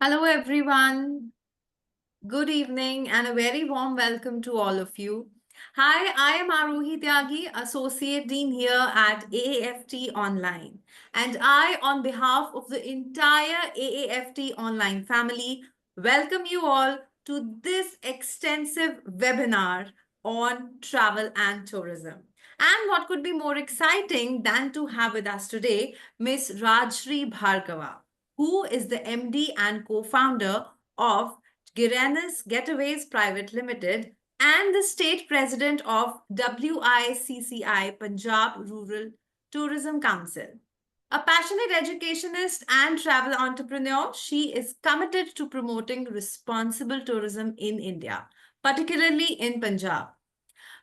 Hello, everyone. Good evening and a very warm welcome to all of you. Hi, I am Aruhi Tyagi, Associate Dean here at AAFT Online. And I, on behalf of the entire AAFT Online family, welcome you all to this extensive webinar on travel and tourism. And what could be more exciting than to have with us today Miss Rajshree Bhargava, who is the MD and co-founder of Giranus Getaways Private Limited and the state president of WICCI Punjab Rural Tourism Council. A passionate educationist and travel entrepreneur, she is committed to promoting responsible tourism in India, particularly in Punjab.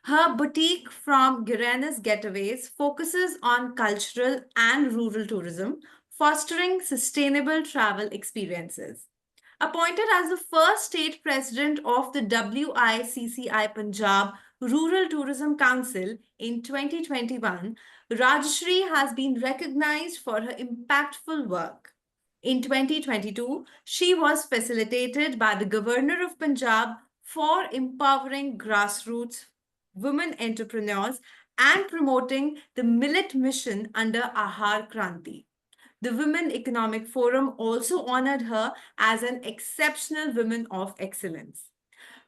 Her boutique from Giranus Getaways focuses on cultural and rural tourism, fostering sustainable travel experiences. Appointed as the first state president of the WICCI Punjab Rural Tourism Council in 2021, Rajshree has been recognized for her impactful work. In 2022, she was facilitated by the Governor of Punjab for empowering grassroots women entrepreneurs and promoting the millet mission under Ahar Kranti. The Women Economic Forum also honored her as an exceptional woman of excellence.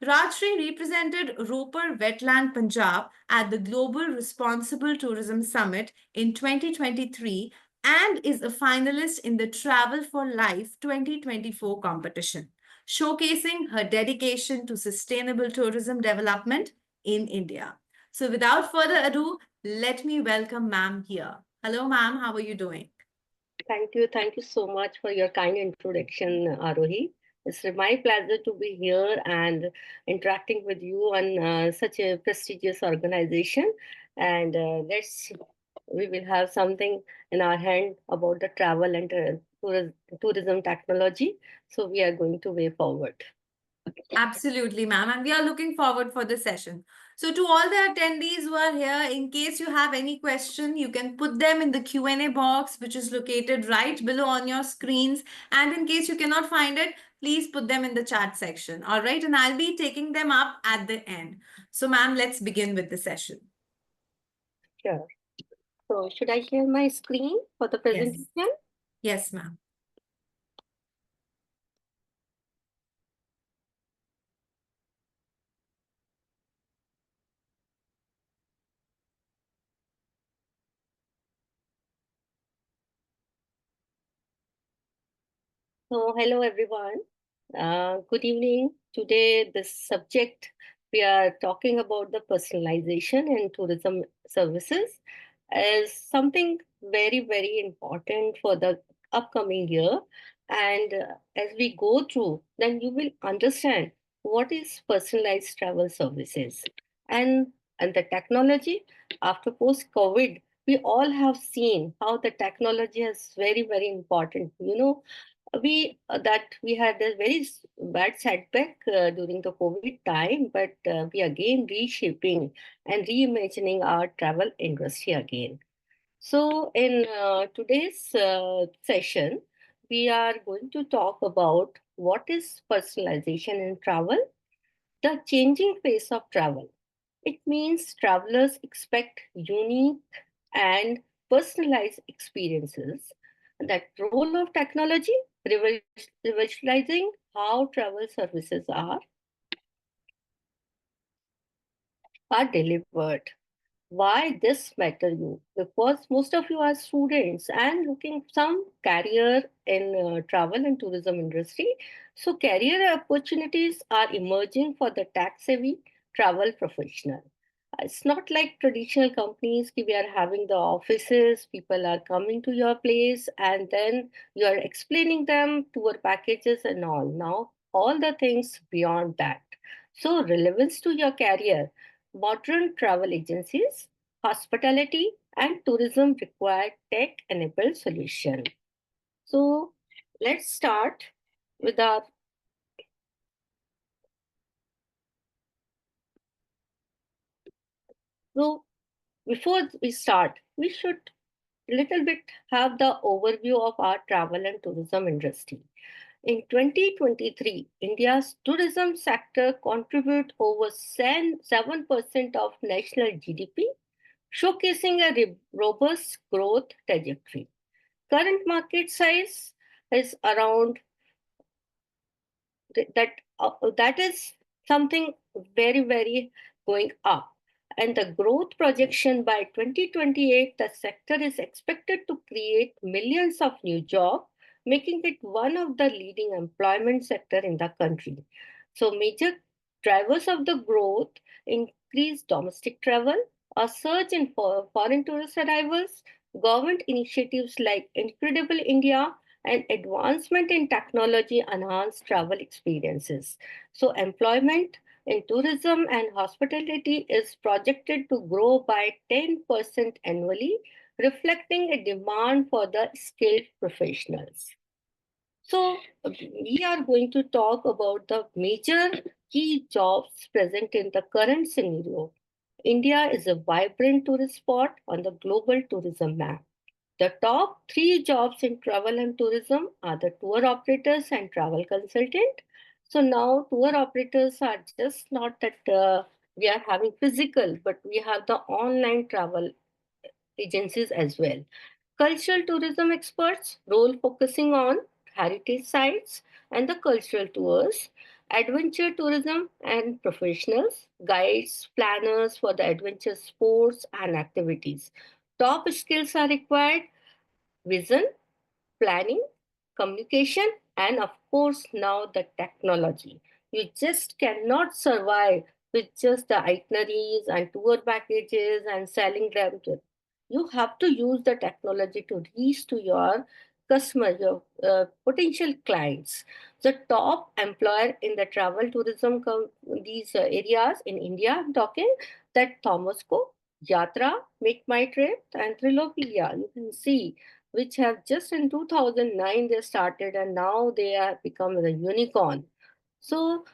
Rajshree represented Ropar Wetland Punjab at the Global Responsible Tourism Summit in 2023 and is a finalist in the Travel for Life 2024 competition, showcasing her dedication to sustainable tourism development in India. So, without further ado, let me welcome ma'am here. Hello, ma'am. How are you doing? Thank you. Thank you so much for your kind introduction, Arohi. It's my pleasure to be here and interacting with you on such a prestigious organization. And we will have something in our hand about the travel and tourism technology. So we are going to way forward. Absolutely, ma'am. And we are looking forward for the session. So to all the attendees who are here, in case you have any question, you can put them in the Q&A box, which is located right below on your screens. And in case you cannot find it, please put them in the chat section. All right. And I'll be taking them up at the end. So ma'am, let's begin with the session. Sure. So should I share my screen for the Yes. presentation? Yes, ma'am. So, hello everyone. Good evening. Today, this subject we are talking about the personalization in tourism services is something very, very important for the upcoming year. And as we go through, then you will understand what is personalized travel services and the technology after post COVID. We all have seen how the technology is very, very important. We had a very bad setback during the COVID time, but we again reshaping and reimagining our travel industry again. So, in today's session, we are going to talk about what is personalization in travel, the changing face of travel. It means travelers expect unique and personalized experiences. That role of technology, revolutionizing how travel services are delivered. Why this matter you? Because most of you are students and looking some career in travel and tourism industry. So career opportunities are emerging for the tech savvy travel professional. It's not like traditional companies. We are having the offices, people are coming to your place, and then you are explaining them tour packages and all. Now, all the things beyond that. So, relevance to your career, modern travel agencies, hospitality, and tourism require tech-enabled solution. So, let's start with our so before we start, we should little bit have the overview of our travel and tourism industry. In 2023, India's tourism sector contribute over 7% of national GDP, showcasing a robust growth trajectory. Current market size is around that is something very going up, and the growth projection by 2028, the sector is expected to create millions of new jobs, making it one of the leading employment sector in the country. So major drivers of the growth: increased domestic travel, a surge in foreign tourist arrivals, government initiatives like Incredible India, and advancement in technology enhance travel experiences. So, employment in tourism and hospitality is projected to grow by 10% annually, reflecting a demand for the skilled professionals. So, we are going to talk about the major key jobs present in the current scenario. India is a vibrant tourist spot on the global tourism map. The top three jobs in travel and tourism are the tour operators and travel consultant. So now tour operators are just not that we are having physical, but we have the online travel agencies as well. Cultural tourism experts, role focusing on heritage sites and the cultural tours. Adventure tourism and professionals, guides, planners for the adventure sports and activities. Top skills are required: vision, planning, communication, and of course, now the technology. You just cannot survive with just the itineraries and tour packages and selling them. You have to use the technology to reach to your customer, your potential clients. The top employer in the travel tourism these areas in India, I'm talking that Thomas Cook, Yatra, Make My Trip, and Trilopedia. You can see which have just in 2009 they started, and now they have become the unicorn. So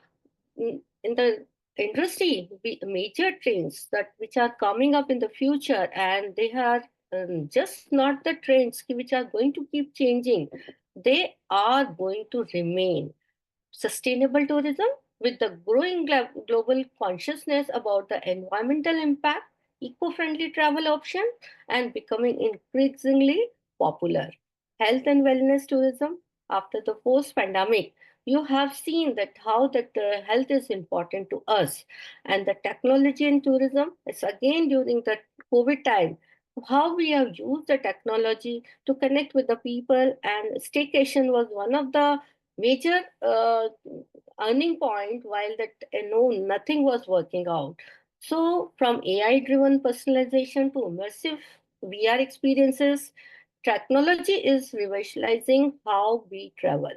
in the industry, major trends that which are coming up in the future, and they are just not the trends which are going to keep changing. They are going to remain sustainable tourism with the growing global consciousness about the environmental impact, eco-friendly travel options, and becoming increasingly popular. Health and wellness tourism after the post-pandemic, you have seen that how that health is important to us, and the technology in tourism is again during the COVID time, how we have used the technology to connect with the people, and staycation was one of the major earning point while that no nothing was working out. So from AI driven personalization to immersive VR experiences, technology is revitalizing how we travel.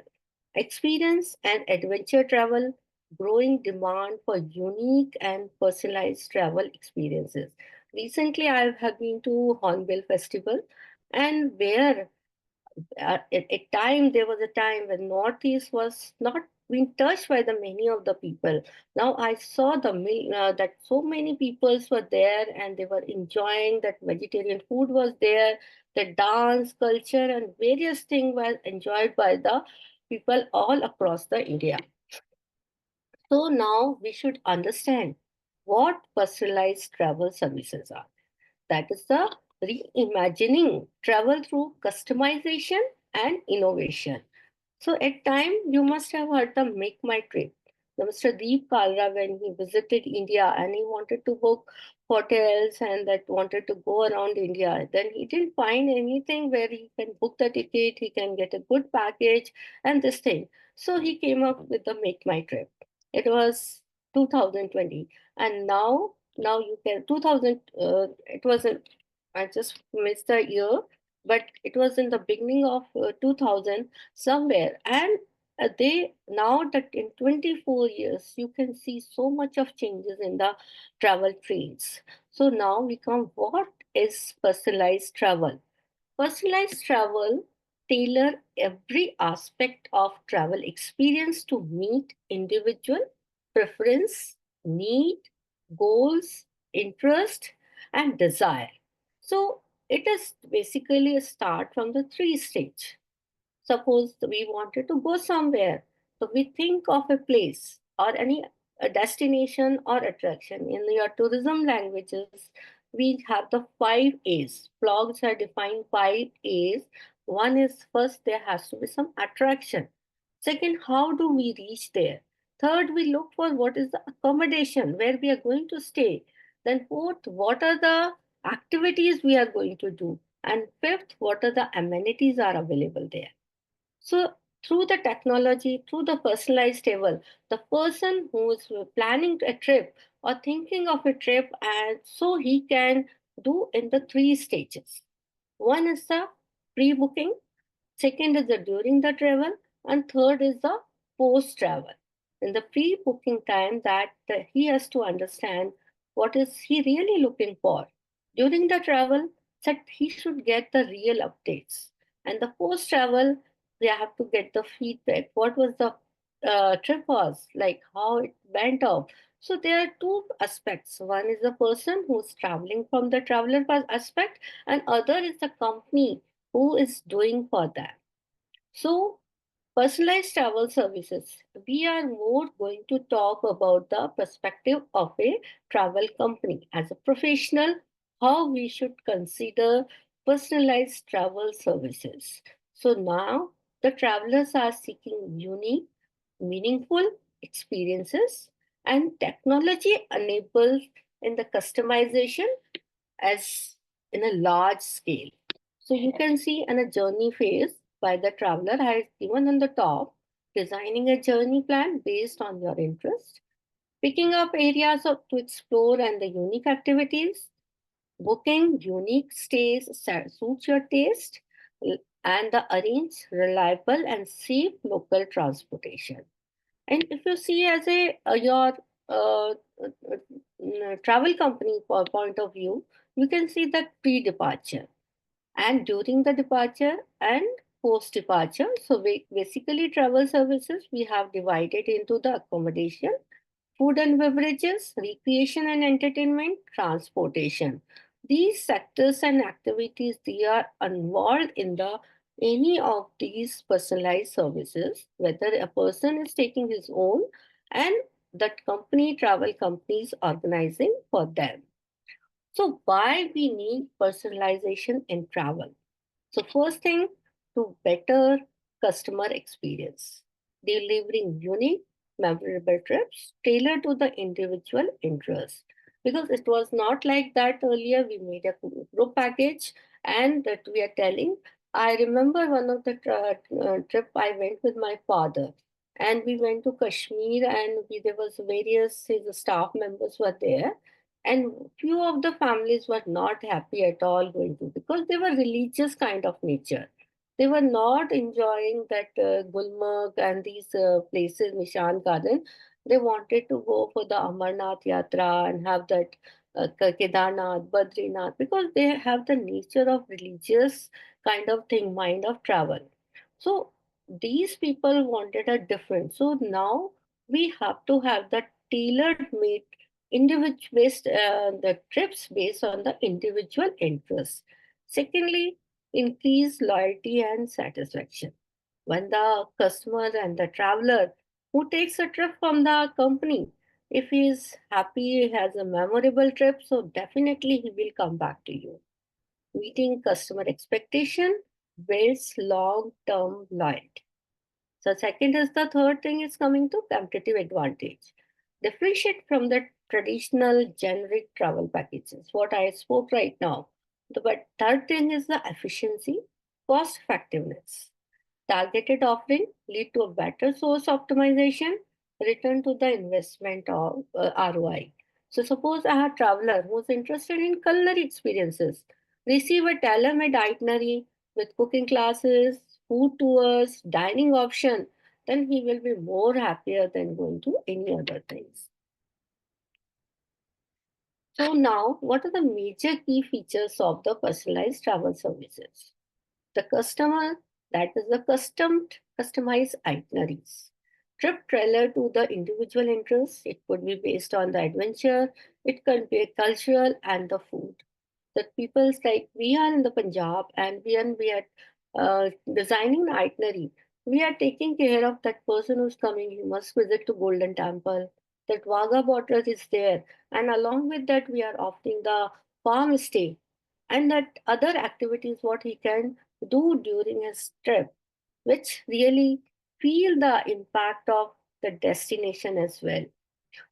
Experience and adventure travel, growing demand for unique and personalized travel experiences. Recently I have been to Hornbill Festival, and where at time there was a time when Northeast was not being touched by the many of the people. Now I saw that so many peoples were there and they were enjoying that vegetarian food was there, the dance culture and various things were enjoyed by the people all across the India. So now we should understand what personalized travel services are. That is the reimagining travel through customization and innovation. So at time you must have heard the Make My Trip. The Mr. Deep Kalra, when he visited India and he wanted to book hotels and that wanted to go around India, then he didn't find anything where he can book the ticket, he can get a good package and this thing. So he came up with the Make My Trip. It was 2020, and now you can 2000. It was a, I just missed the year, but it was in the beginning of 2000 somewhere, and they now that in 24 years you can see so much of changes in the travel trends. So now we come, what is personalized travel? Personalized travel tailor every aspect of travel experience to meet individual preference, need, goals, interest, and desire. So it is basically a start from the three stage. Suppose we wanted to go somewhere. So we think of a place or any a destination or attraction. In your tourism languages, we have the 5 A's. Blogs are defined 5 A's. One is first, there has to be some attraction. Second, how do we reach there? Third, we look for what is the accommodation where we are going to stay. Then fourth, what are the activities we are going to do? And fifth, what are the amenities are available there? So through the technology, through the personalized table, the person who is planning a trip or thinking of a trip, and so he can do in the 3 stages. One is the pre-booking, second is the during the travel, and third is the post travel. In the pre-booking time, he has to understand what is he really looking for. During the travel, that he should get the real updates. And the post travel, they have to get the feedback. What was the trip was like, how it went off. So there are two aspects. One is the person who's traveling from the traveler aspect, and other is the company who is doing for that. So, personalized travel services. We are more going to talk about the perspective of a travel company as a professional, how we should consider personalized travel services. So, now the travelers are seeking unique, meaningful experiences, and technology enables in the customization as in a large scale. So you can see in a journey phase by the traveler has given on the top, designing a journey plan based on your interest, picking up areas to explore and the unique activities, booking unique stays suits your taste, and the arrange reliable and safe local transportation. And if you see as a your travel company point of view, you can see that pre-departure and during the departure and post departure. So basically travel services we have divided into the accommodation, food and beverages, recreation and entertainment, transportation. These sectors and activities they are involved in the any of these personalized services, whether a person is taking his own and that company travel companies organizing for them. So why we need personalization in travel? So first thing, to better customer experience, delivering unique, memorable trips tailored to the individual interest. Because it was not like that earlier. We made a group package, and that we are telling. I remember one of the trip I went with my father, and we went to Kashmir, and there was various his staff members were there, and few of the families were not happy at all going to because they were religious kind of nature. They were not enjoying that Gulmarg and these places, Nishan Garden. They wanted to go for the Amarnath Yatra and have that Kedarnath, Badrinath, because they have the nature of religious kind of thing, mind of travel. So these people wanted a different. So now we have to have the tailored made individual based the trips based on the individual interests. Secondly, increase loyalty and satisfaction. When the customer and the traveler who takes a trip from the company, if he is happy, he has a memorable trip, so definitely he will come back to you. Meeting customer expectation builds long-term loyalty. So second is the third thing is coming to competitive advantage. Differentiate from the traditional generic travel packages, what I spoke right now. But third thing is the efficiency, cost effectiveness. Targeted offering lead to a better source optimization, return to the investment of ROI. So suppose a traveler who's interested in culinary experiences, receive a tailor-made itinerary with cooking classes, food tours, dining option, then he will be more happier than going to any other things. So now, what are the major key features of the personalized travel services? The customer, that is the customized itineraries. Trip trailer to the individual interests. It could be based on the adventure. It can be cultural and the food. That people's like we are in the Punjab and we are designing the itinerary. We are taking care of that person who's coming. You must visit to Golden Temple. That Wagah border is there, and along with that, we are offering the farm stay and that other activities what he can do during his trip, which really feel the impact of the destination as well.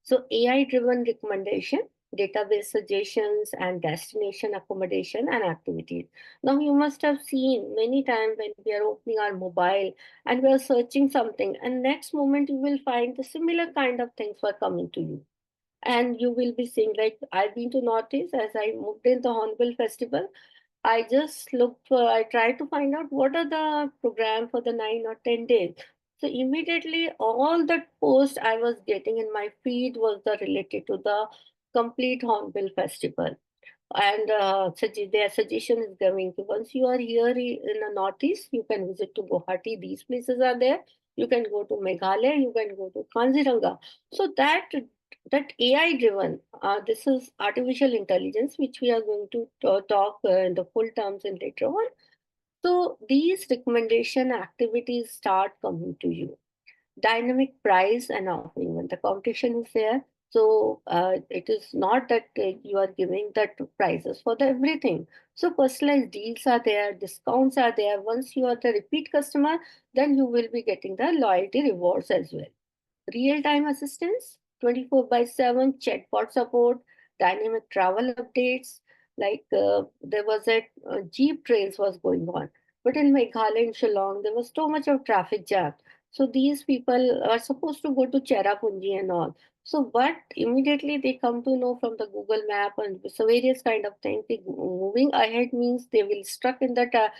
So AI driven recommendation, database suggestions, and destination accommodation and activities. Now you must have seen many times when we are opening our mobile and we are searching something, and next moment you will find the similar kind of things were coming to you. And you will be seeing, like I've been to Northeast as I moved in the Hornbill Festival. I just looked for, I tried to find out what are the program for the 9 or 10 days. So immediately all that post I was getting in my feed was the related to the complete Hornbill Festival. And their suggestion is giving once you are here in the Northeast, you can visit to Guwahati. These places are there. You can go to Meghalaya. You can go to Kanziranga. So that AI driven, this is artificial intelligence, which we are going to talk in the full terms in later on. So these recommendation activities start coming to you. Dynamic price and offering when the competition is there. So it is not that you are giving that prices for the everything. So personalized deals are there, discounts are there. Once you are the repeat customer, then you will be getting the loyalty rewards as well. Real time assistance, 24 by 7 chatbot support, dynamic travel updates. Like there was a Jeep trails was going on. But in Meghalaya and Shillong, there was so much of traffic jam. So these people are supposed to go to Cherrapunji and all. So but immediately they come to know from the Google map and so various kind of things. Moving ahead means they will stuck in that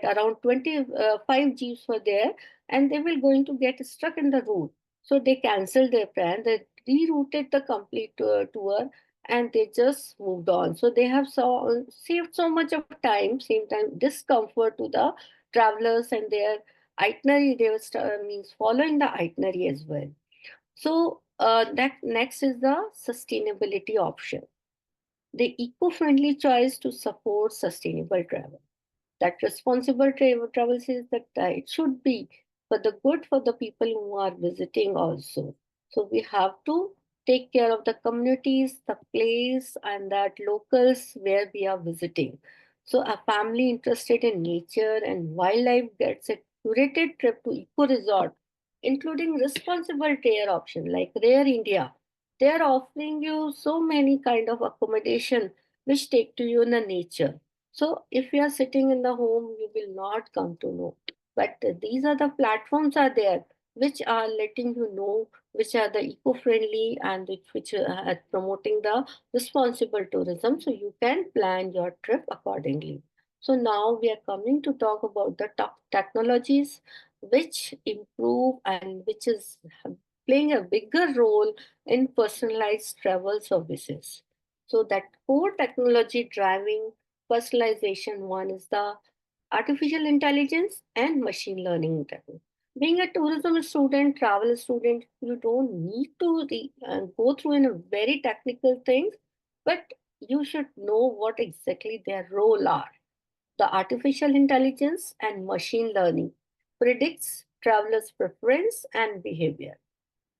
around 25 jeeps were there, and they will going to get stuck in the route. So they canceled their plan, they rerouted the complete tour, and they just moved on. So they have saved so much of time, same time discomfort to the travelers and their itinerary. They were means following the itinerary as well. So that next is the sustainability option. The eco-friendly choice to support sustainable travel. That responsible travel says that it should be for the good for the people who are visiting also. So we have to take care of the communities, the place, and that locals where we are visiting. So a family interested in nature and wildlife gets a curated trip to eco resort, including responsible care option like Rare India. They are offering you so many kind of accommodation which take to you in the nature. So if you are sitting in the home, you will not come to know. But these are the platforms are there which are letting you know which are the eco-friendly and which are promoting the responsible tourism. So you can plan your trip accordingly. So now we are coming to talk about the top technologies which improve and which is playing a bigger role in personalized travel services. So that core technology driving personalization one is the artificial intelligence and machine learning technique. Being a tourism student, travel student, you don't need to go through in a very technical things, but you should know what exactly their role are. The artificial intelligence and machine learning predicts travelers' preference and behavior.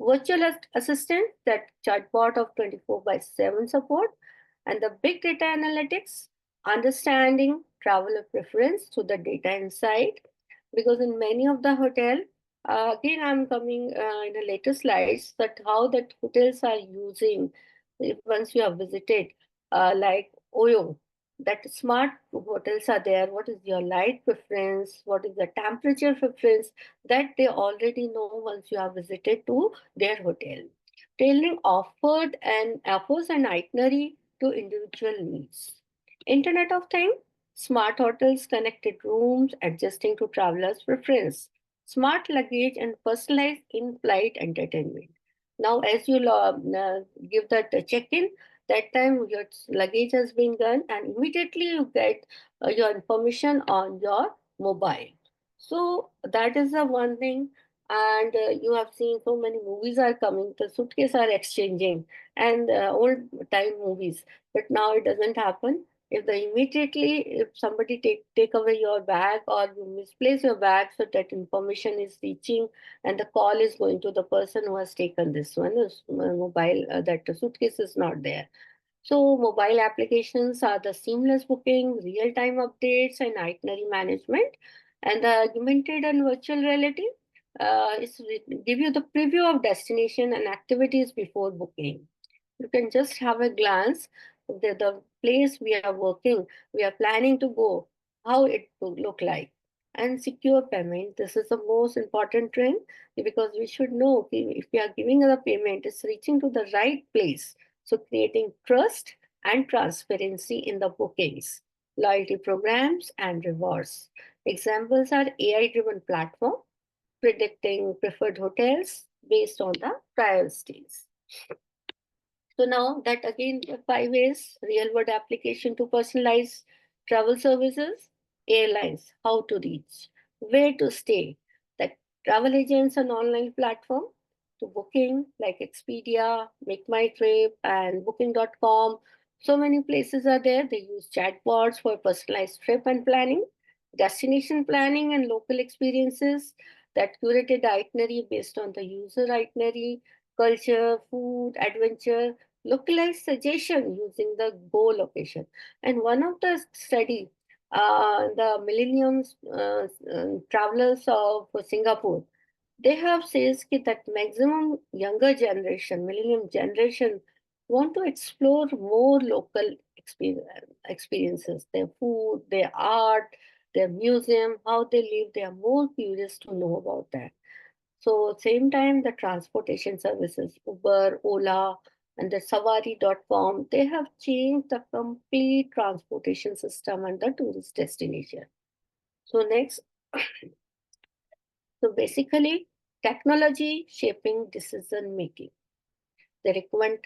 Virtual assistant, that chatbot of 24 by 7 support, and the big data analytics, understanding traveler preference through the data insight. Because in many of the hotel, again I'm coming in the later slides that how that hotels are using if once you have visited, like Oyo, that smart hotels are there. What is your light preference? What is the temperature preference? That they already know once you have visited to their hotel. Tailoring offered and offers an itinerary to individual needs. Internet of Things, smart hotels, connected rooms, adjusting to travelers' preference. Smart luggage and personalized in-flight entertainment. Now, as you give that check-in, that time your luggage has been done, and immediately you get your information on your mobile. So that is the one thing. And you have seen so many movies are coming. The suitcase are exchanging and old time movies. But now it doesn't happen. If the immediately if somebody take away your bag or you misplace your bag, so that information is reaching and the call is going to the person who has taken this one, mobile, that the suitcase is not there. So, mobile applications are the seamless booking, real time updates, and itinerary management. And the augmented and virtual reality give you the preview of destination and activities before booking. You can just have a glance the place we are working, we are planning to go, how it will look like. And secure payment. This is the most important trend because we should know, okay, if we are giving the payment, it's reaching to the right place. So creating trust and transparency in the bookings, loyalty programs and rewards. Examples are AI-driven platform predicting preferred hotels based on the prior stays. So now that again the 5 ways real world application to personalize travel services, airlines, how to reach, where to stay, that travel agents and online platform to booking like Expedia, Make My Trip and booking.com. So many places are there. They use chatbots for personalized trip and planning, destination planning and local experiences, that curated itinerary based on the user itinerary, culture, food, adventure, localized suggestion using the goal location. And one of the study, the millenniums travelers of Singapore, they have says that maximum younger generation, millennium generation, want to explore more local experiences, their food, their art, their museum, how they live. They are more curious to know about that. So same time, the transportation services, Uber, Ola, and the Savari.com, they have changed the complete transportation system and the tourist destination. So next, so basically, technology shaping decision making. They recommend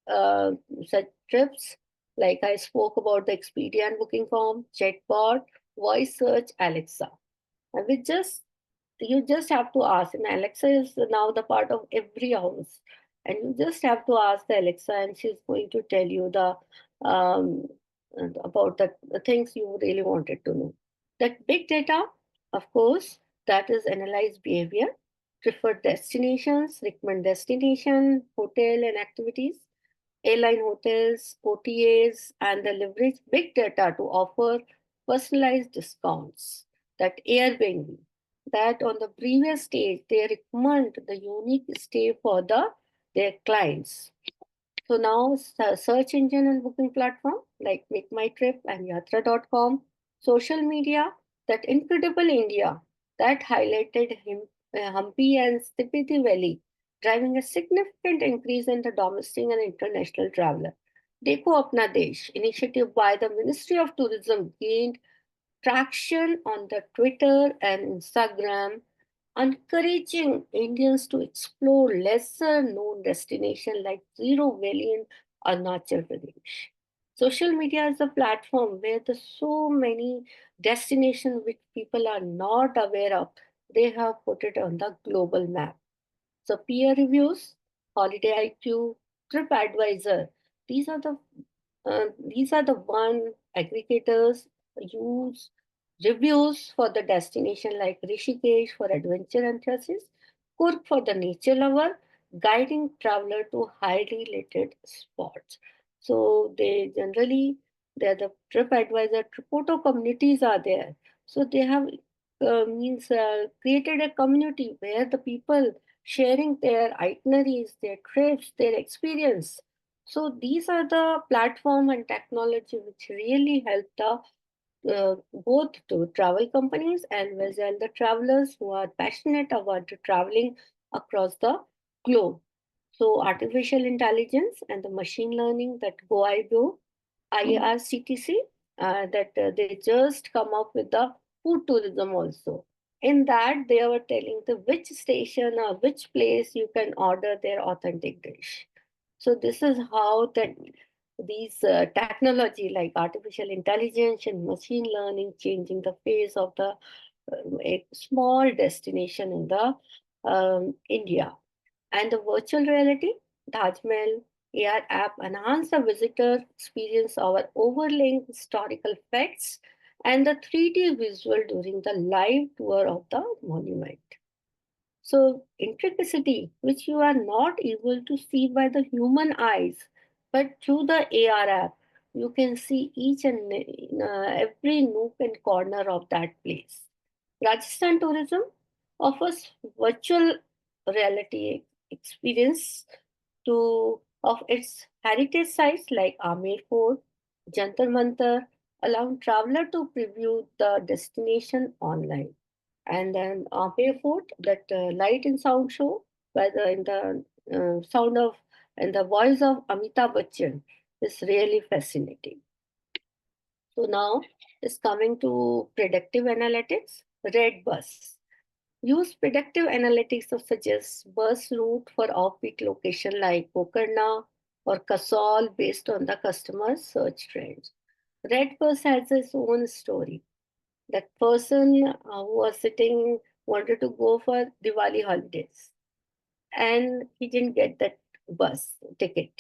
uh, such trips like I spoke about the Expedia and booking form, chatbot, voice search, Alexa. And we just you just have to ask, and Alexa is now the part of every house, and you just have to ask the Alexa and she's going to tell you the um, about the things you really wanted to know. That big data, of course, that is analyze behavior, preferred destinations, recommend destination, hotel and activities, airline hotels, OTAs, and the leverage big data to offer personalized discounts. That Airbnb, that on the previous stage, they recommend the unique stay for their clients. So now search engine and booking platform like Make My Trip and Yatra.com, social media, that Incredible India that highlighted Hampi and Spiti Valley, driving a significant increase in the domestic and international traveler. Dekho Apna Desh initiative by the Ministry of Tourism gained traction on the Twitter and Instagram, encouraging Indians to explore lesser known destinations like Zero Valley in Arunachal Pradesh. Social media is a platform where there's so many destinations which people are not aware of. They have put it on the global map. So peer reviews, Holiday IQ, TripAdvisor, these are the one aggregators use reviews for the destination like Rishikesh for adventure enthusiasts, Kurk for the nature lover, guiding traveler to highly rated spots. So they're the TripAdvisor, Tripoto communities are there. So they have means created a community where the people sharing their itineraries, their trips, their experience. So these are the platform and technology which really help both to travel companies and as well the travelers who are passionate about traveling across the globe. So artificial intelligence and the machine learning that GoIGO, IRCTC, that they just come up with the food tourism also. In that, they were telling the which station or which place you can order their authentic dish. So this is how that these technology like artificial intelligence and machine learning changing the face of the a small destination in the India. And the virtual reality, Taj Mahal, AR app enhance the visitor experience our overlaying historical facts and the 3D visual during the live tour of the monument. So, intricacity, which you are not able to see by the human eyes, but through the AR app, you can see each and every nook and corner of that place. Rajasthan tourism offers virtual reality experience to of its heritage sites like Amer Fort, Jantar Mantar, allowing traveler to preview the destination online. And then Amer Fort, that light and sound show, whether in the sound of and the voice of Amitabh Bachchan is really fascinating. So now is coming to predictive analytics. Red Bus use predictive analytics to suggest bus route for off-peak location like Gokarna or Kasol based on the customer's search trends. Red Bus has its own story. That person who was sitting wanted to go for Diwali holidays and he didn't get that bus ticket.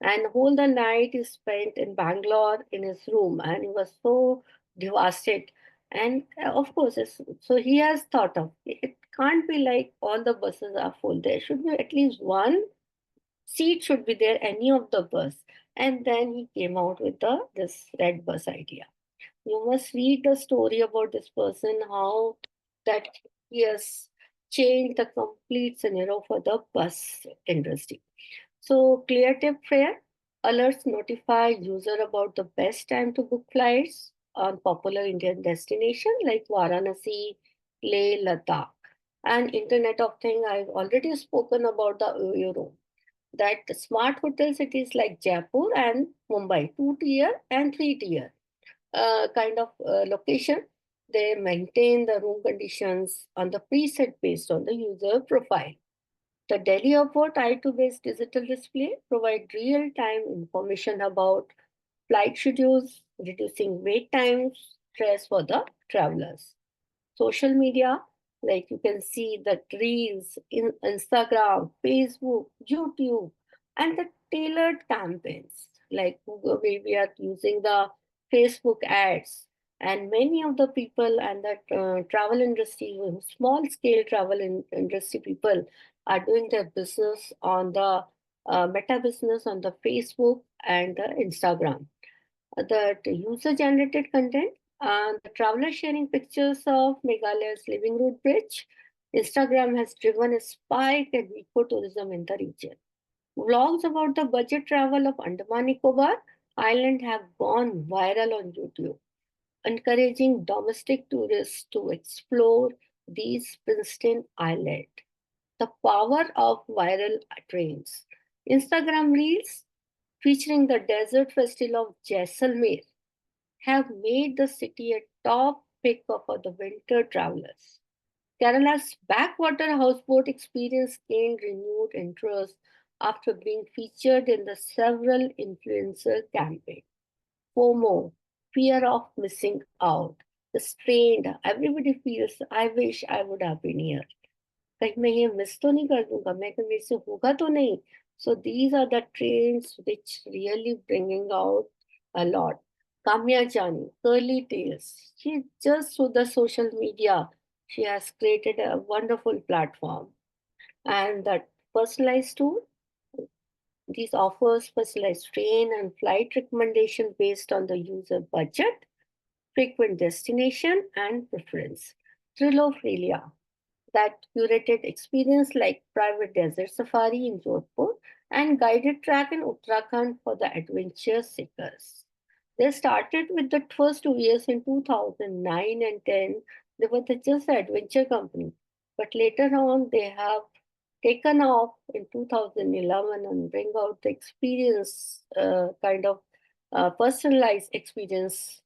And whole the night he spent in Bangalore in his room and he was so devastated. And of course, so he has thought of it can't be like all the buses are full. There should be at least one seat should be there, any of the bus. And then he came out with this red bus idea. You must read the story about this person, how that he has changed the complete scenario for the bus industry. So, clear tip prayer alerts notify user about the best time to book flights on popular Indian destinations like Varanasi, Leh, Ladakh. And Internet of Things, I've already spoken about the Euro. That smart hotel cities like Jaipur and Mumbai, 2 tier and 3 tier kind of location. They maintain the room conditions on the preset based on the user profile. The Delhi Airport I2 based digital display provide real time information about flight schedules, reducing wait times, stress for the travelers. Social media, like you can see the reels in Instagram, Facebook, YouTube, and the tailored campaigns like Google, we are using the Facebook ads. And many of the people and the travel industry, small scale industry people are doing their business on the meta business on the Facebook and the Instagram. The user generated content, the traveler sharing pictures of Meghalaya's Living Road Bridge. Instagram has driven a spike in ecotourism in the region. Vlogs about the budget travel of Andaman Nicobar Island have gone viral on YouTube, encouraging domestic tourists to explore these pristine islands. The power of viral trends. Instagram Reels featuring the desert festival of Jaisalmer have made the city a top pick for the winter travelers. Kerala's backwater houseboat experience gained renewed interest after being featured in the several influencer campaigns. FOMO, fear of missing out, the strained, everybody feels, I wish I would have been here. कहीं मैं ये miss तो नहीं कर दूंगा मैं कहीं मेरे से होगा तो नहीं so these are the trends which really bringing out a lot. Kamya Jani, curly tails, she just through the social media she has created a wonderful platform and that personalized tool. These offers personalized train and flight recommendation based on the user budget, frequent destination and preference. Trilophilia, that curated experience like private desert safari in Jodhpur and guided track in Uttarakhand for the adventure seekers. They started with the first 2 years in 2009 and 10. They were just an adventure company. But later on, they have taken off in 2011 and bring out the experience, kind of personalized experience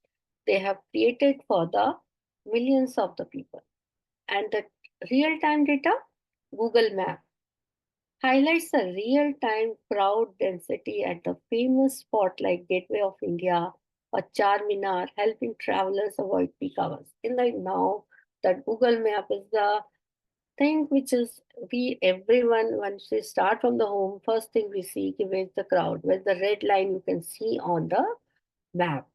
they have created for the millions of the people. And the real time data, Google Map highlights the real time crowd density at the famous spot like Gateway of India or Charminar, helping travelers avoid peak hours. In the now that Google Map is the thing which is we everyone once we start from the home, first thing we see ki where's the crowd, where's the red line you can see on the map.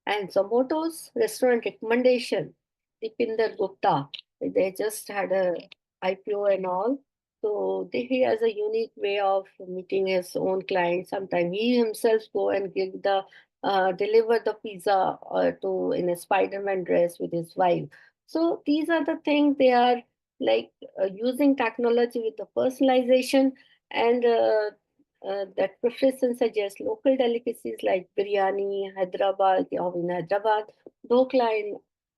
And Zomato's restaurant recommendation, Dipinder Gupta, they just had a IPO and all. So he has a unique way of meeting his own clients. Sometimes he himself go and give the deliver the pizza to in a Spider-Man dress with his wife. So these are the things they are like using technology with the personalization and that preference suggests local delicacies like biryani, Hyderabad, or in Hyderabad, dokla in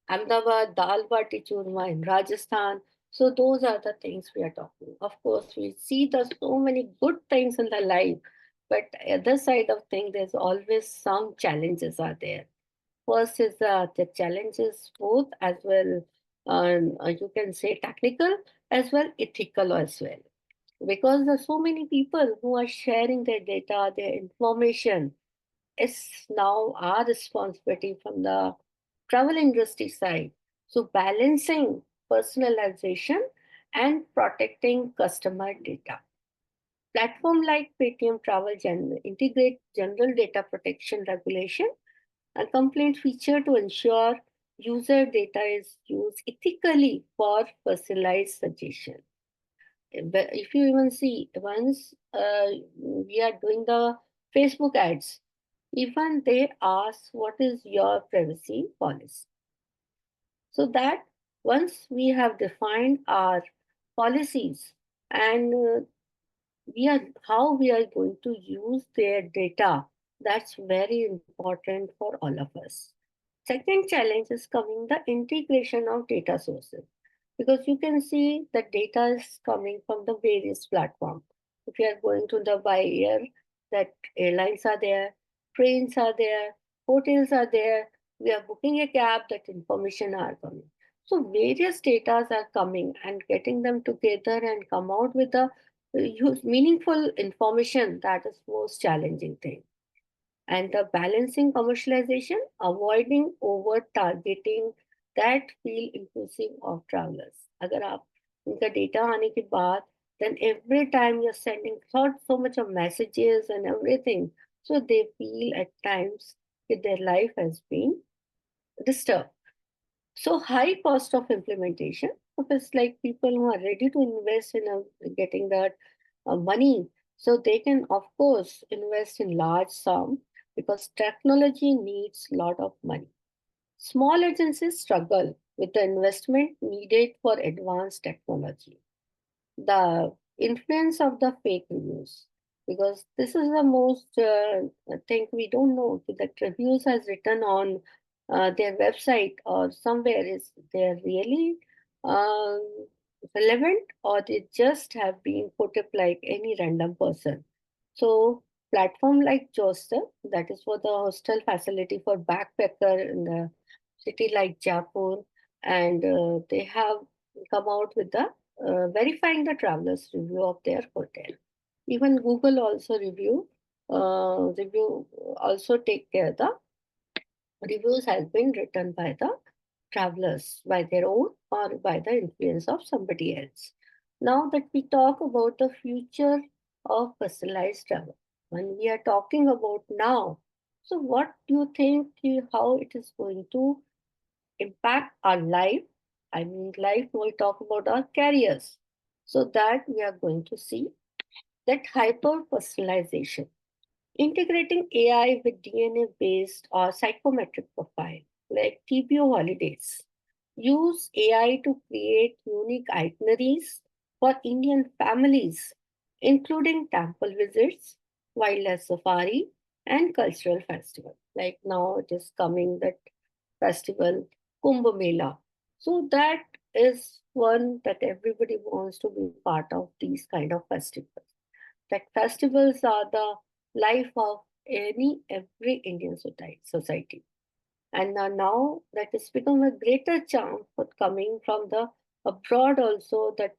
Ahmedabad, dal bati churma in Rajasthan. So those are the things we are talking. Of course, we see the so many good things in the life, but other side of things, there's always some challenges are there. First is the challenges both as well, you can say technical as well ethical as well, because there's so many people who are sharing their data, their information. It's now our responsibility from the travel industry side. So balancing personalization and protecting customer data. Platform like Paytm Travel integrate general data protection regulation and complaint feature to ensure user data is used ethically for personalized suggestion. But if you even see once we are doing the Facebook ads, even they ask what is your privacy policy. So that once we have defined our policies and we are how we are going to use their data, that's very important for all of us. Second challenge is coming the integration of data sources, because you can see the data is coming from the various platforms. If you are going to the by air, that airlines are there, trains are there, hotels are there, we are booking a cab, that information are coming. So various data are coming and getting them together and come out with a use meaningful information, that is most challenging thing. And the balancing commercialization, avoiding over targeting that feel inclusive of travelers. अगर आप उनका data आने के बाद, then every time you're sending so much of messages and everything, so they feel at times that their life has been disturbed. So high cost of implementation, if it's like people who are ready to invest in getting that money, so they can of course invest in large sum, because technology needs lot of money. Small agencies struggle with the investment needed for advanced technology. The influence of the fake reviews, because this is the most thing we don't know, that reviews has written on their website or somewhere, is they're really um, relevant, or they just have been put up like any random person. So platform like Joster, that is for the hostel facility for backpacker in the city like Jaipur, and they have come out with the verifying the travelers review of their hotel. Even Google also review also take care the reviews has been written by the travelers by their own or by the influence of somebody else. Now that we talk about the future of personalized travel, when we are talking about now, so what do you think how it is going to impact our life? I mean, life, we talk about our careers. So that we are going to see that hyper personalization, integrating AI with DNA based or psychometric profile, like TPO holidays. Use AI to create unique itineraries for Indian families, including temple visits, wildlife safari, and cultural festival. Like now it is coming that festival, Kumbh Mela. So that is one that everybody wants to be part of these kind of festivals. That festivals are the life of every Indian society. And now that has become a greater charm for coming from the abroad also, that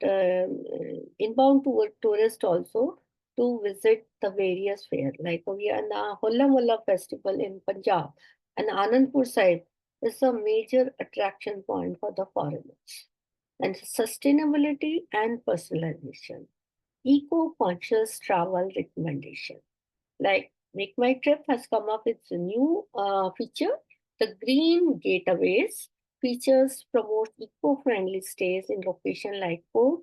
inbound tourist also to visit the various fair. Like we are now Holla Molla festival in Punjab, and Anandpur side is a major attraction point for the foreigners. and sustainability and personalization. Eco-conscious travel recommendation. Like Make My Trip has come up with a new feature. The Green Getaways features promote eco-friendly stays in location like Port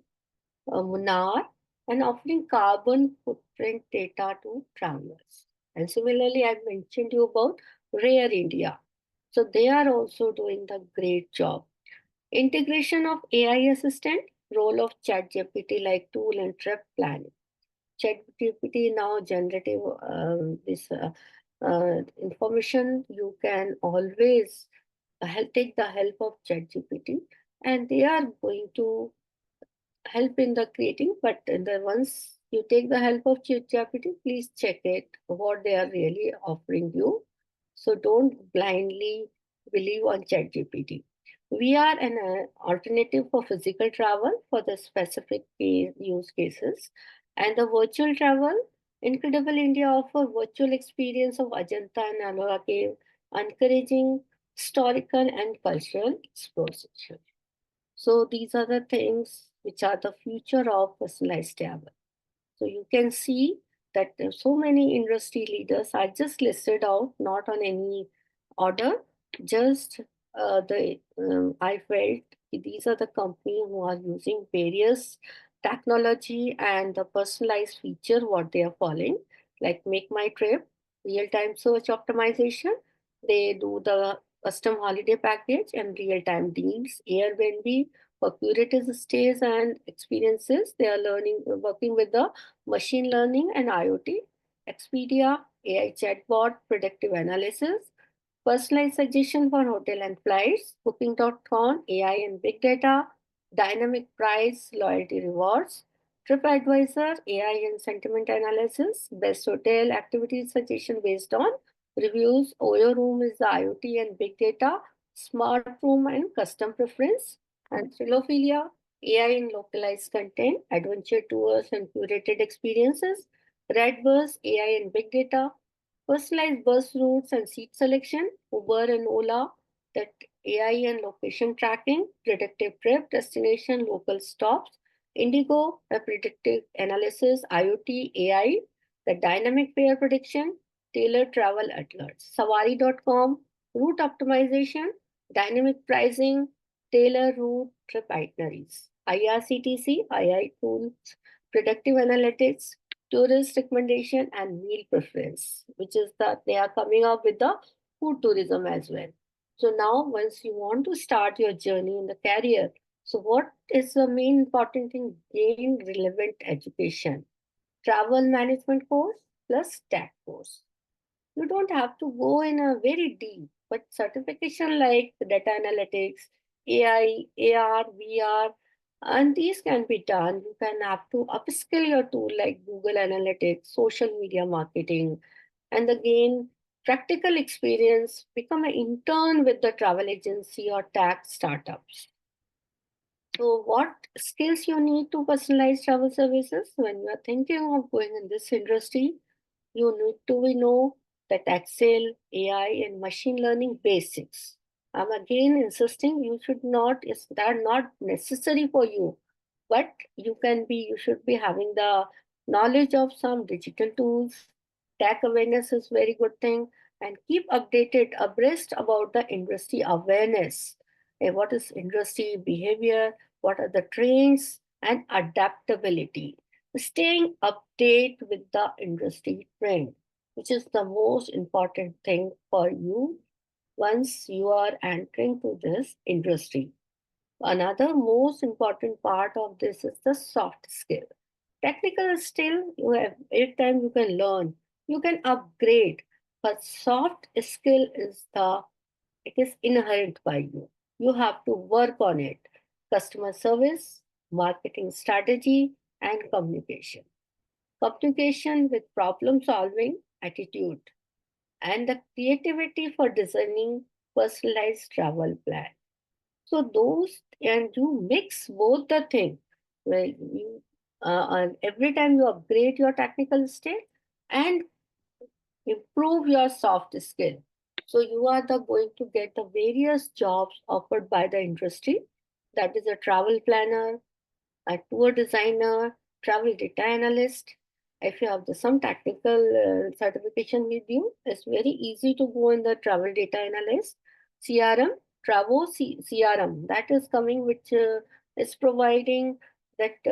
Munnar and offering carbon footprint data to travelers. And similarly, I mentioned you about Rare India. So they are also doing the great job. Integration of AI assistant, role of ChatGPT like tool and trip planning. ChatGPT now generative this information. You can always take the help of ChatGPT, and they are going to help in the creating. But the once you take the help of ChatGPT, please check it what they are really offering you. So don't blindly believe on ChatGPT. We are an alternative for physical travel for the specific use cases, and the virtual travel. Incredible India offer virtual experience of Ajanta and Ellora Cave, encouraging historical and cultural exploration. So these are the things which are the future of personalized travel. So you can see that there are so many industry leaders are just listed out, not on any order. Just the I felt these are the company who are using various technology and the personalized feature what they are following, like Make My Trip, real time search optimization. They do the custom holiday package and real time deals. Airbnb for curated stays and experiences. They are learning working with the machine learning and IoT. Expedia, AI chatbot, predictive analysis, personalized suggestion for hotel and flights, booking.com, AI and big data, dynamic price, loyalty rewards, TripAdvisor, AI and sentiment analysis, best hotel activity suggestion based on reviews, Oyo Room is the IoT and big data, smart room and custom preference, and Thrilophilia, AI in localized content, adventure tours and curated experiences, Redbus, AI and big data, personalized bus routes and seat selection, Uber and Ola, that AI and location tracking, predictive trip, destination, local stops, Indigo, the predictive analysis, IoT, AI, the dynamic fare prediction, tailored travel alerts, Savari.com, route optimization, dynamic pricing, tailor route trip itineraries, IRCTC, AI tools, predictive analytics, tourist recommendation and meal preference, which is that they are coming up with the food tourism as well. So now once you want to start your journey in the career, so what is the main important thing? Gain relevant education. Travel management course plus tech course. You don't have to go in a very deep, but certification like data analytics, AI, AR, VR, and these can be done. You can have to upskill your tool like Google Analytics, social media marketing, and again, practical experience, become an intern with the travel agency or tech startups. So, what skills you need to personalize travel services when you are thinking of going in this industry? You need to know that Excel, AI, and machine learning basics. I'm again insisting you should not, is that not necessary for you, but you should be having the knowledge of some digital tools. Tech awareness is very good thing, and keep updated abreast about the industry awareness. What is industry behavior? What are the trends and adaptability? Staying update with the industry trend, which is the most important thing for you once you are entering to this industry. Another most important part of this is the soft skill. Technical skill, you have every time you can learn, you can upgrade, but soft skill is the it is inherent by you. You have to work on it. Customer service, marketing strategy, and communication. Communication with problem solving attitude, and the creativity for designing personalized travel plan. So those and you mix both the thing. Well, you and every time you upgrade your technical state and improve your soft skill. So you are the going to get the various jobs offered by the industry. that is a travel planner, a tour designer, travel data analyst. If you have some technical certification with you, it's very easy to go in the travel data analyst. CRM, CRM, that is coming, which is providing that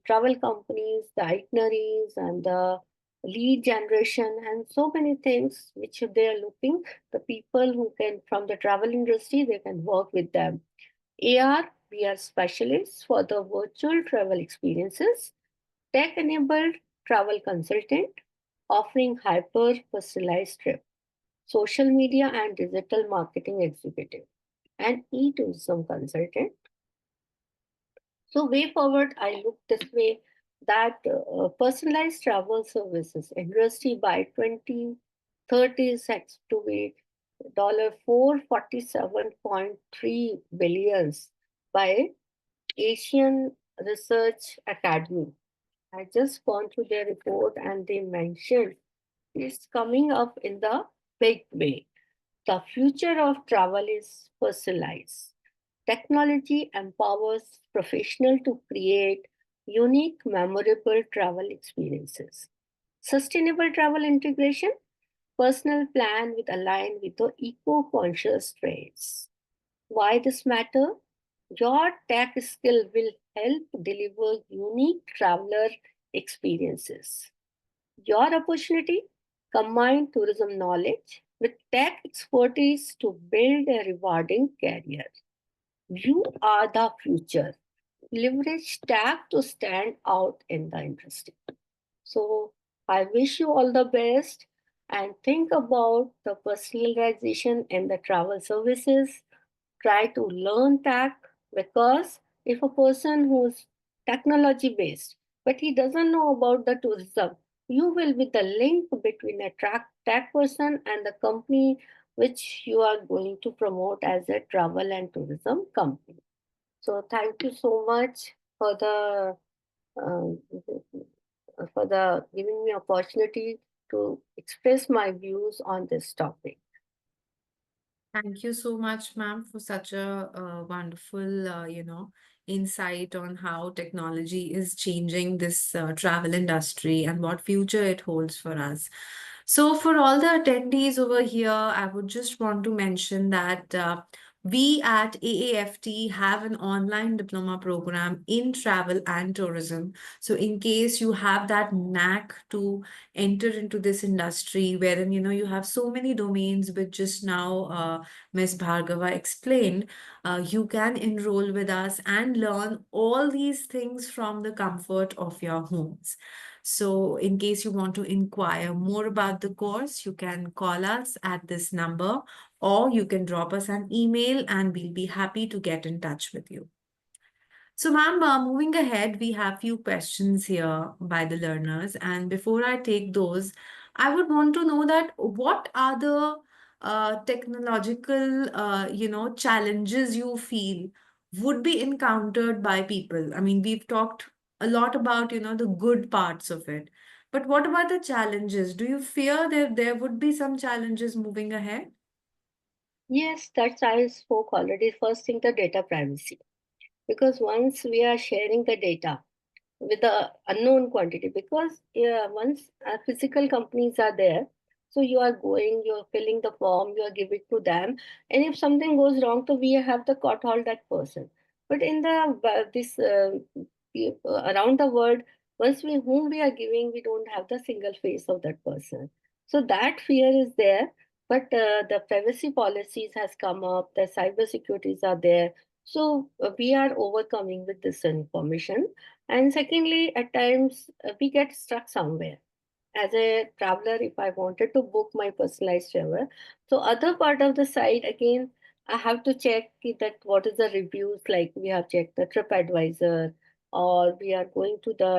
travel companies, the itineraries, and the lead generation, and so many things which they are looking. The people who can from the travel industry, they can work with them. AR, we are specialists for the virtual travel experiences, tech enabled travel consultant, offering hyper personalized trip, social media and digital marketing executive, and e tourism consultant. So, way forward, I look this way that personalized travel services industry by 2030 is expected to be $447.3 billions by Asian Research Academy. I just gone through their report and they mentioned it's coming up in the big way. The future of travel is personalized. Technology empowers professionals to create unique, memorable travel experiences. Sustainable travel integration, personal plan with align with the eco-conscious trends. Why this matter? Your tech skill will help deliver unique traveler experiences. Your opportunity, combine tourism knowledge with tech expertise to build a rewarding career. You are the future. Leverage tech to stand out in the industry. So I wish you all the best and think about the personalization in the travel services. Try to learn tech, because if a person who's technology based but he doesn't know about the tourism, you will be the link between a tech person and the company which you are going to promote as a travel and tourism company. So thank you so much um, for the giving me opportunity to express my views on this topic. Thank you so much, ma'am, for such a wonderful, insight on how technology is changing this travel industry and what future it holds for us. So, for all the attendees over here, I would just want to mention that we at AAFT have an online diploma program in travel and tourism. So, in case you have that knack to enter into this industry, wherein you have so many domains, which just now Ms. Bhargava explained, you can enroll with us and learn all these things from the comfort of your homes. So, in case you want to inquire more about the course, you can call us at this number, or you can drop us an email and we'll be happy to get in touch with you. So, ma'am, moving ahead, we have few questions here by the learners. And before I take those, I would want to know that what are the technological, challenges you feel would be encountered by people? I mean, we've talked a lot about, the good parts of it. But what about the challenges? Do you fear that there would be some challenges moving ahead? Yes, that's I spoke already. First thing, the data privacy, because once we are sharing the data with the unknown quantity, because once physical companies are there, so you are going, you're filling the form, you are giving to them, and if something goes wrong, so we have the caught hold that person. But in the this around the world, once we whom we are giving, we don't have the single face of that person. So that fear is there, but the privacy policies has come up, the cyber securities are there, so we are overcoming with this information. And secondly, at times we get stuck somewhere. As a traveler, if I wanted to book my personalized travel, so other part of the site again, I have to check that what is the reviews. Like we have checked the TripAdvisor, or we are going to the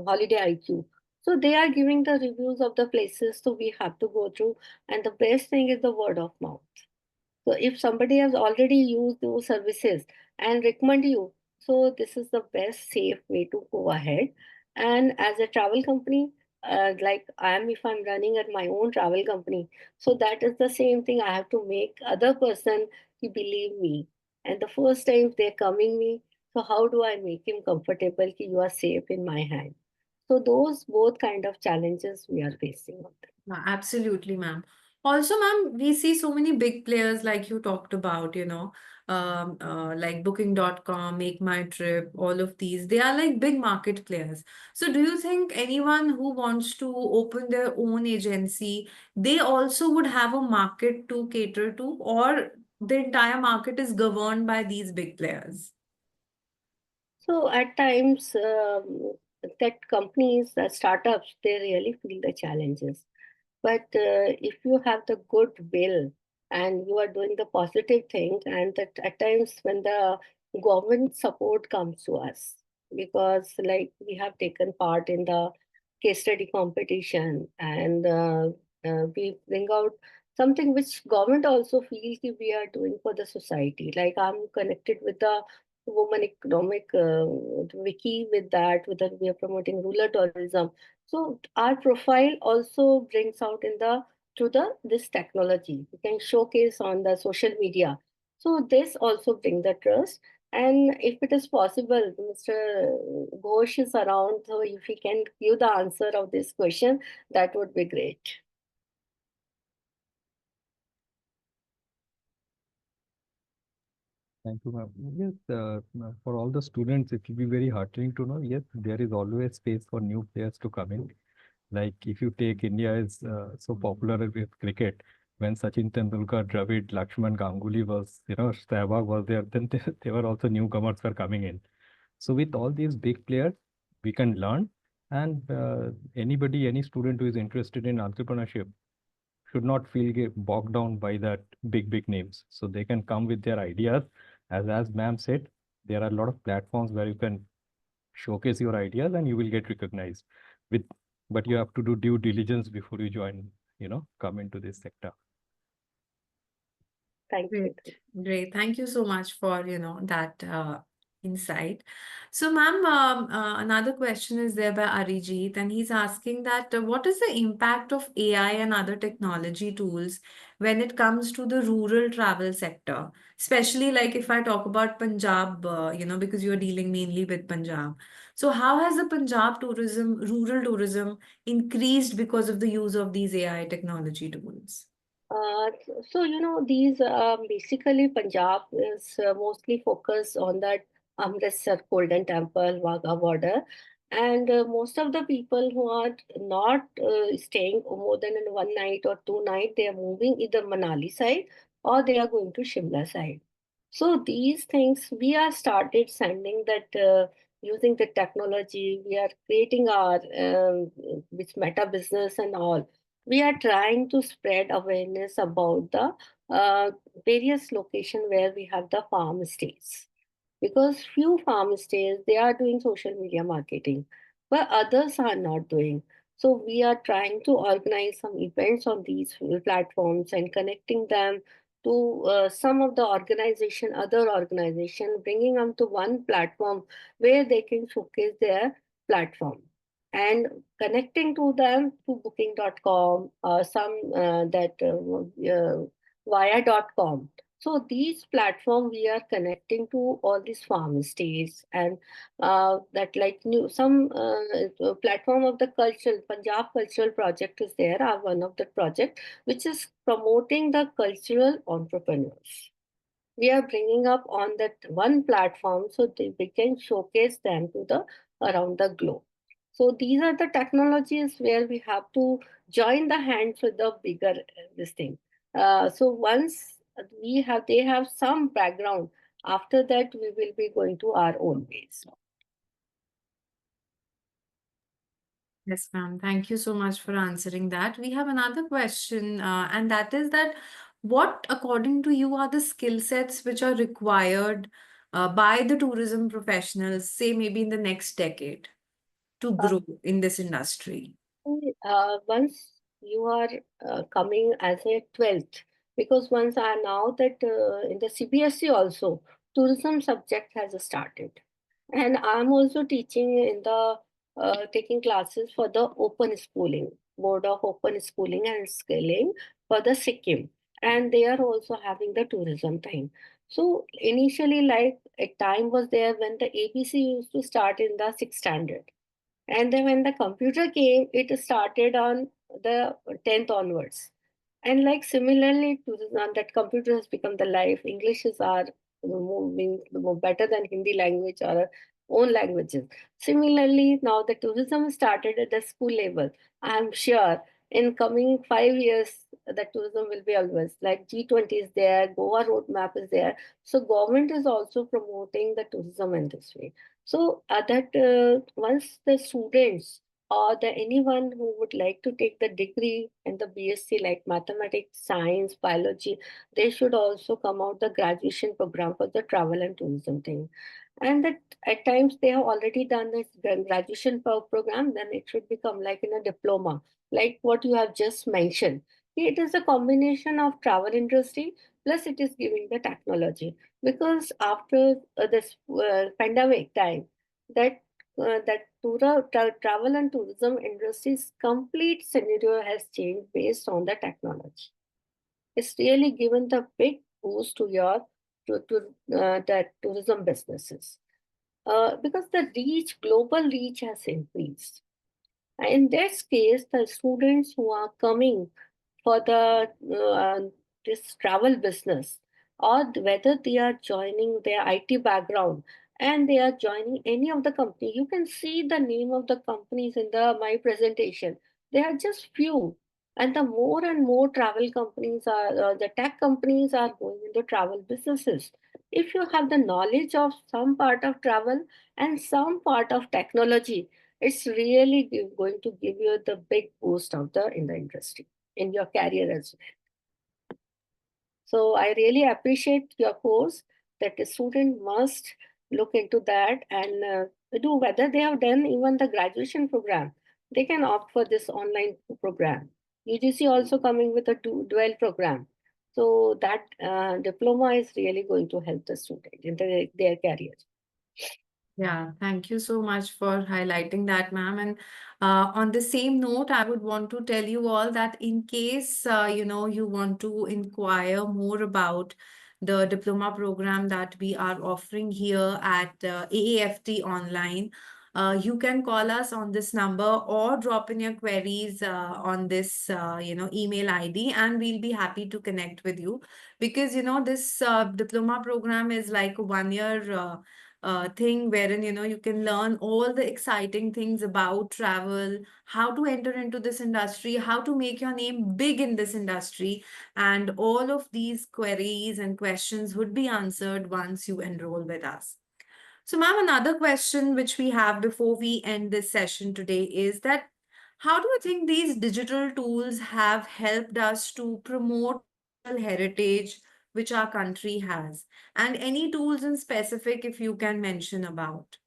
Holiday IQ. So they are giving the reviews of the places, so we have to go through. And the best thing is the word of mouth. So if somebody has already used those services and recommend you, so this is the best safe way to go ahead. And as a travel company, like I am, if I'm running at my own travel company, so that is the same thing. I have to make other person to believe me. And the first time they're coming me, so how do I make him comfortable ki you are safe in my hand? So those both kind of challenges we are facing on them. Absolutely, ma'am. Also, ma'am, we see so many big players like you talked about, like Booking.com, Make My Trip, all of these. They are like big market players. So, do you think anyone who wants to open their own agency, they also would have a market to cater to, or the entire market is governed by these big players? So at times, that companies, startups, they really feel the challenges. But if you have the good will and you are doing the positive thing, and that at times when the government support comes to us, because like we have taken part in the case study competition, and we bring out something which government also feels that we are doing for the society. Like I'm connected with the woman economic wiki with that, with that we are promoting rural tourism. So our profile also brings out in the through the this technology. We can showcase on the social media. So this also bring the trust. And if it is possible, Mr. Ghosh is around, so if he can give the answer of this question, that would be great. Thank you, ma'am. Yes, for all the students, it will be very heartening to know, yes, there is always space for new players to come in. Like if you take India is so popular with cricket, when Sachin Tendulkar, Dravid, Lakshman Ganguly was, Sehwag was there, then they were also newcomers were coming in. So with all these big players, we can learn, and anybody, any student who is interested in entrepreneurship should not feel bogged down by that big names. So they can come with their ideas. As ma'am said, there are a lot of platforms where you can showcase your ideas and you will get recognized. With but you have to do due diligence before you join, come into this sector. Thank you. Great, great. Thank you so much for, that insight. So, ma'am, another question is there by Arijit, and he's asking that what is the impact of AI and other technology tools when it comes to the rural travel sector? Especially like if I talk about Punjab, because you're dealing mainly with Punjab. So, how has the Punjab tourism, rural tourism increased because of the use of these AI technology tools? So, these basically Punjab is mostly focused on that Amritsar Golden Temple, Wagah border. And most of the people who are not staying more than in one night or two nights, they are moving either Manali side or they are going to Shimla side. So these things we are started sending that using the technology, we are creating our which meta business and all. We are trying to spread awareness about the various location where we have the farm stays, because few farm stays they are doing social media marketing but others are not doing. So we are trying to organize some events on these platforms and connecting them to some of the organization, other organization, bringing them to one platform where they can showcase their platform and connecting to them to booking.com, some that via.com. So these platform we are connecting to all these farm stays, and that like new some platform of the cultural Punjab cultural project is there. Are one of the project which is promoting the cultural entrepreneurs. We are bringing up on that one platform so we can showcase them to the around the globe. So these are the technologies where we have to join the hands with the bigger this thing. So once we have they have some background, after that we will be going to our own ways. Yes, ma'am. Thank you so much for answering that. We have another question, and that is that what, according to you, are the skill sets which are required by the tourism professionals, say maybe in the next decade, to Uh, grow in this industry? Once you are coming as a 12th, because once I now that in the CBSE also tourism subject has started, and I'm also teaching in the taking classes for the open schooling, board of open schooling and skilling for the Sikkim, and they are also having the tourism thing. So initially, like a time was there when the ABC used to start in the sixth standard, and then when the computer came, it started on the 10th onwards. And like similarly to that computer has become the life, English is our moving better than Hindi language or our own languages. Similarly, now the tourism started at the school level. I'm sure in coming 5 years, the tourism will be always like G20 is there, Goa roadmap is there. So government is also promoting the tourism in this way. So that once the students or the anyone who would like to take the degree and the BSc like mathematics, science, biology, they should also come out the graduation program for the travel and tourism thing. And that at times they have already done this graduation program, then it should become like in a diploma, like what you have just mentioned. It is a combination of travel industry plus it is giving the technology, because after this pandemic time, that travel and tourism industry's complete scenario has changed based on the technology. It's really given the big boost to your to the tourism businesses, because the reach, global reach has increased. In this case, the students who are coming for the this travel business, or whether they are joining their IT background and they are joining any of the company, you can see the name of the companies in the my presentation. They are just few, and the more and more travel companies are the tech companies are going into travel businesses. If you have the knowledge of some part of travel and some part of technology, it's really going to give you the big boost of the in the industry in your career as well. So I really appreciate your course that the student must look into that and do, whether they have done even the graduation program, they can opt for this online program. UGC also coming with a dual program. So that diploma is really going to help the student in their career. Yeah, thank you so much for highlighting that, ma'am. And on the same note, I would want to tell you all that in case you want to inquire more about the diploma program that we are offering here at AAFT online, you can call us on this number or drop in your queries on this email ID, and we'll be happy to connect with you, because this diploma program is like a 1 year. Thing wherein you can learn all the exciting things about travel, how to enter into this industry, how to make your name big in this industry, and all of these queries and questions would be answered once you enroll with us. So, ma'am, another question which we have before we end this session today is that how do you think these digital tools have helped us to promote cultural heritage which our country has? And any tools in specific if you can mention about?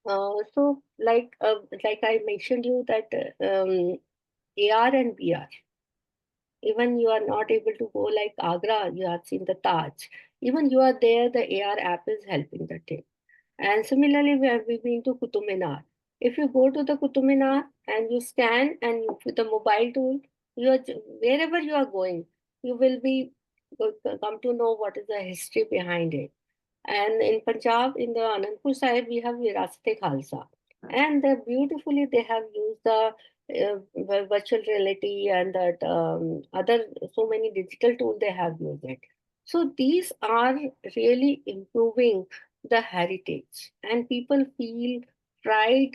So like I mentioned you that AR and VR, even you are not able to go like Agra, you have seen the Taj. Even you are there, the AR app is helping the thing. And similarly, we've been to Qutub Minar. If you go to the Qutub Minar and you scan and you, with the mobile tool, wherever you are going, you will be come to know what is the history behind it. And in Punjab, in the Anandpur side, we have Virasat-e Khalsa. And beautifully, they have used the virtual reality and that other so many digital tools they have used it. So these are really improving the heritage, and people feel pride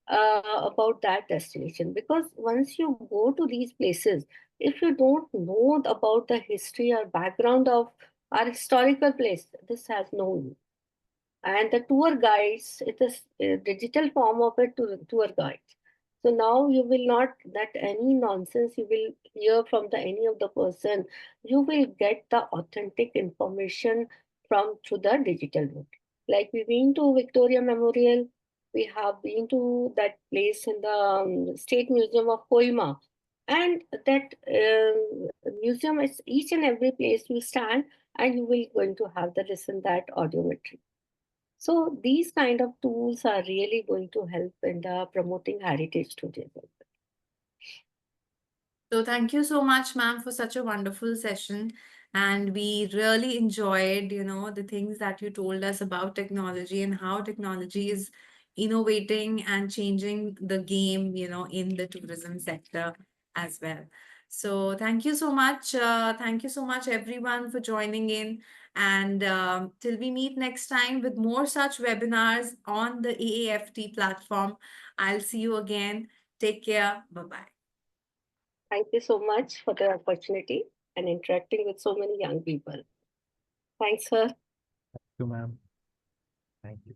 about that destination, because once you go to these places, if you don't know about the history or background of our historical place, this has no use. And the tour guides, it is a digital form of a tour guide. So now you will not that any nonsense you will hear from the any of the person. You will get the authentic information from through the digital route. Like we've been to Victoria Memorial, we have been to that place in the State Museum of Koima, and that museum is each and every place you stand and you will going to have the listen that audiometry. So these kind of tools are really going to help in the promoting heritage tourism. So thank you so much, ma'am, for such a wonderful session. And we really enjoyed, the things that you told us about technology and how technology is innovating and changing the game, in the tourism sector as well. So thank you so much. Thank you so much, everyone, for joining in. And till we meet next time with more such webinars on the AAFT platform, I'll see you again. Take care. Bye bye. Thank you so much for the opportunity and interacting with so many young people. Thanks, sir. Thank you, ma'am. Thank you.